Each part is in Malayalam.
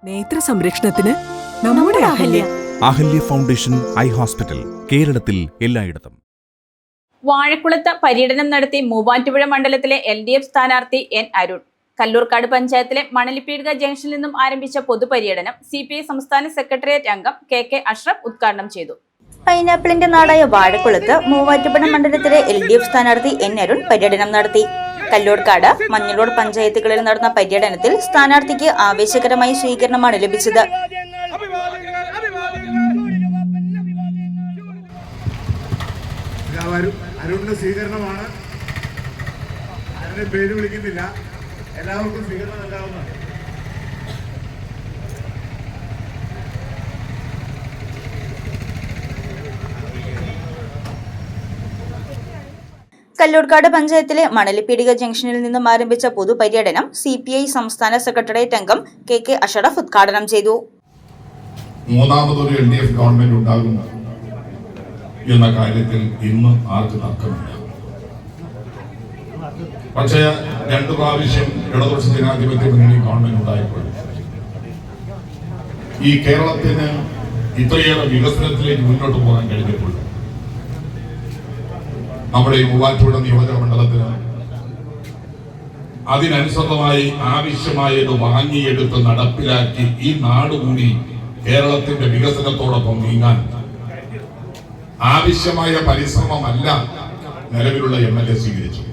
നേത്ര സംരക്ഷണത്തിന് നമ്മുടെ അഹല്യ ഫൗണ്ടേഷൻ ഐ ഹോസ്പിറ്റൽ, കേരളത്തിൽ എല്ലായിടത്തും. വാഴക്കുളത്ത് പര്യടനം നടത്തി മൂവാറ്റുപുഴ മണ്ഡലത്തിലെ LDF സ്ഥാനാർത്ഥി N അരുൺ. കല്ലൂർക്കാട് പഞ്ചായത്തിലെ മണലിപ്പീടിക ജംഗ്ഷനിൽ നിന്നും ആരംഭിച്ച പൊതുപര്യടനം CPI സംസ്ഥാന സെക്രട്ടേറിയറ്റ് അംഗം KK അഷ്റഫ് ഉദ്ഘാടനം ചെയ്തു. പൈനാപ്പിളിന്റെ നാടായ വാഴക്കുളത്ത് മൂവാറ്റുപുഴ മണ്ഡലത്തിലെ LDF സ്ഥാനാർത്ഥി N അരുൺ പര്യടനം നടത്തി. കല്ലൂർക്കാട്, മഞ്ഞളൂർ പഞ്ചായത്തുകളിൽ നടന്ന പര്യടനത്തിൽ സ്ഥാനാർത്ഥിക്ക് ആവേശകരമായ സ്വീകരണമാണ് ലഭിച്ചത്. അരുണിന്റെ സ്വീകരണമാണ്. ആരുടെ പേര് വിളിക്കുന്നില്ല, എല്ലാവർക്കും സ്വീകരണം നൽകാവുന്നതാണ്. കല്ലൂർക്കാട് പഞ്ചായത്തിലെ മണലിപ്പീടിക ജംഗ്ഷനിൽ നിന്നും ആരംഭിച്ച പൊതുപര്യടനം CPI സംസ്ഥാന സെക്രട്ടേറിയറ്റ് അംഗം KK അഷ്റഫ് ഉദ്ഘാടനം ചെയ്തു. മൂന്നാമതൊരു LDF ഗവൺമെന്റ് ഉണ്ടാകും എന്ന കാര്യത്തിൽ ഇന്ന് ആർക്കും തർക്കമില്ല. പക്ഷേ 2 പ്രാവശ്യം ഇടതുപക്ഷ ജനാധിപത്യ മുന്നണി ഗവൺമെന്റ് ഉണ്ടായപ്പോൾ ഈ കേരളത്തിന് ഇത്രയേറെ വികസനത്തിലേക്ക് മുന്നോട്ട് പോകാൻ കഴിഞ്ഞപ്പോൾ നമ്മുടെ ഈ മൂവാറ്റുപുഴ നിയോജക മണ്ഡലത്തിന് അതിനനുസൃതമായി ആവശ്യമായത് വാങ്ങിയെടുത്ത് നടപ്പിലാക്കി ഈ നാടുകൂടി കേരളത്തിന്റെ വികസനത്തോടൊപ്പം നീങ്ങാൻ ആവശ്യമായ പരിശ്രമമല്ല നിലവിലുള്ള MLA സ്വീകരിച്ചു.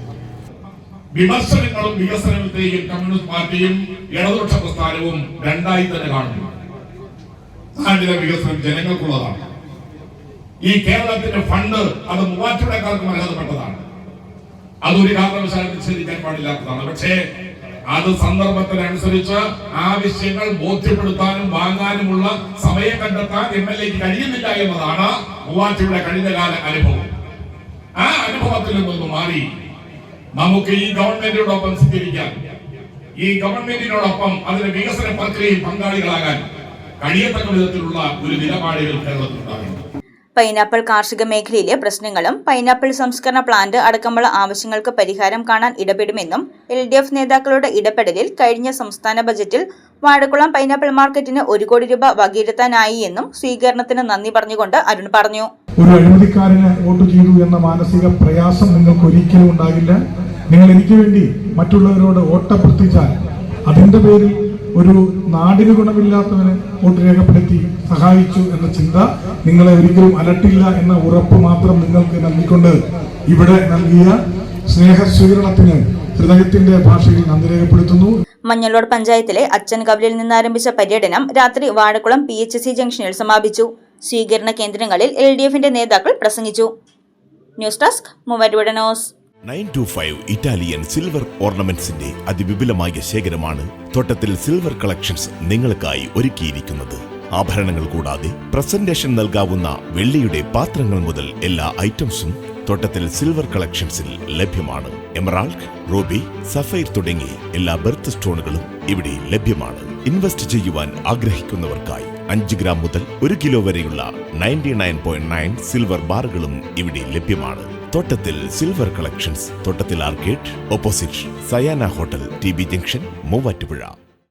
വിമർശനങ്ങളും വികസനത്തെയും കമ്മ്യൂണിസ്റ്റ് പാർട്ടിയും ഇടതുപക്ഷ പ്രസ്ഥാനവും രണ്ടായി തന്നെ കാണുന്നു. നാടിന്റെ വികസനം ജനങ്ങൾക്കുള്ളതാണ്. ഈ കേരളത്തിന്റെ ഫണ്ട് അത് മൂവാറ്റുപുഴക്കാർക്ക് അർഹതപ്പെട്ടതാണ്. അതൊരു കാരണവശാലും നിഷേധിക്കാൻ പാടില്ലാത്തതാണ്. പക്ഷേ അത് സന്ദർഭത്തിനനുസരിച്ച് ആവശ്യങ്ങൾ ബോധ്യപ്പെടുത്താനും വാങ്ങാനുമുള്ള സമയം കണ്ടെത്താൻ MLAക്ക് കഴിയുന്നില്ല എന്നതാണ് മൂവാറ്റുപുഴ കഴിഞ്ഞകാല അനുഭവം. ആ അനുഭവത്തിൽ നിന്നും മാറി നമുക്ക് ഈ ഗവൺമെന്റിനോടൊപ്പം സ്വീകരിക്കാൻ, ഈ ഗവൺമെന്റിനോടൊപ്പം അതിന്റെ വികസന പ്രക്രിയയിൽ പങ്കാളികളാകാൻ കഴിയത്തക്ക വിധത്തിലുള്ള ഒരു നിലപാടുകൾ കേരളത്തിലുണ്ടാകുന്നു. പൈനാപ്പിൾ കാർഷിക മേഖലയിലെ പ്രശ്നങ്ങളും പൈനാപ്പിൾ സംസ്കരണ പ്ലാന്റ് അടക്കമുള്ള ആവശ്യങ്ങൾക്ക് പരിഹാരം കാണാൻ ഇടപെടുമെന്നും LDF നേതാക്കളുടെ ഇടപെടലിൽ കഴിഞ്ഞ സംസ്ഥാന ബജറ്റിൽ വാഴക്കുളം പൈനാപ്പിൾ മാർക്കറ്റിന് 1 കോടി രൂപ വകയിരുത്താനായി എന്നും സ്വീകരണത്തിന് നന്ദി പറഞ്ഞുകൊണ്ട് അരുൺ പറഞ്ഞു. ഒരു അഴിമതിക്കാരന് വോട്ട് ചെയ്തു എന്ന മാനസിക പ്രയാസം നിങ്ങൾക്ക് ഒരിക്കലും ഉണ്ടാകില്ല. നിങ്ങൾ എനിക്ക് വേണ്ടി മറ്റുള്ളവരോട് വോട്ടഭ്യർത്ഥിച്ചാൽ അതിന്റെ പേരിൽ ഒരു നാടിന് ഗുണമില്ലാത്തവന് വോട്ട് രേഖപ്പെടുത്തി സഹായിച്ചു എന്ന ചിന്ത നിങ്ങളെ ഒരിക്കലും അലട്ടില്ല എന്ന ഉറപ്പ് മാത്രം നിങ്ങൾക്ക് നൽകിക്കൊണ്ട് ഇവിടെ നൽകിയ സ്നേഹസ്വീകരണത്തിന് ഹൃദയത്തിന്റെ ഭാഷയിൽ നന്ദി രേഖപ്പെടുത്തുന്നു. മഞ്ഞളൂർ പഞ്ചായത്തിലെ അച്ചൻകവലിൽ നിന്നാരംഭിച്ച പര്യടനം രാത്രി വാഴക്കുളം PHC ജംഗ്ഷനിൽ സമാപിച്ചു. സ്വീകരണ കേന്ദ്രങ്ങളിൽ LDFന്റെ നേതാക്കൾ പ്രസംഗിച്ചു. News desk Muvattupuzha news. 925 Italian silver ഓർണമെന്റ്സിന്റെ അതിവിപുലമായ ശേഖരമാണ് തോട്ടത്തിൽ സിൽവർ കളക്ഷൻസ് നിങ്ങൾക്കായി ഒരുക്കിയിരിക്കുന്നത്. ആഭരണങ്ങൾ കൂടാതെ പ്രസന്റേഷൻ നൽകാവുന്ന വെള്ളിയുടെ പാത്രങ്ങൾ മുതൽ എല്ലാ ഐറ്റംസും തോട്ടത്തിൽ സിൽവർ കളക്ഷൻസിൽ ലഭ്യമാണ്. എമറാൾഡ്, റൂബി, സഫൈർ തുടങ്ങി എല്ലാ ബെർത്ത് സ്റ്റോണുകളും ഇവിടെ ലഭ്യമാണ്. ഇൻവെസ്റ്റ് ചെയ്യുവാൻ ആഗ്രഹിക്കുന്നവർക്കായി 5 ഗ്രാം മുതൽ 1 കിലോ വരെയുള്ള 99.9 സിൽവർ ബാറുകളും ഇവിടെ ലഭ്യമാണ്. തോട്ടത്തിൽ സിൽവർ കളക്ഷൻസ്, തോട്ടത്തിൽ arcade, opposite Sayana hotel, TB junction, Muvattupuzha.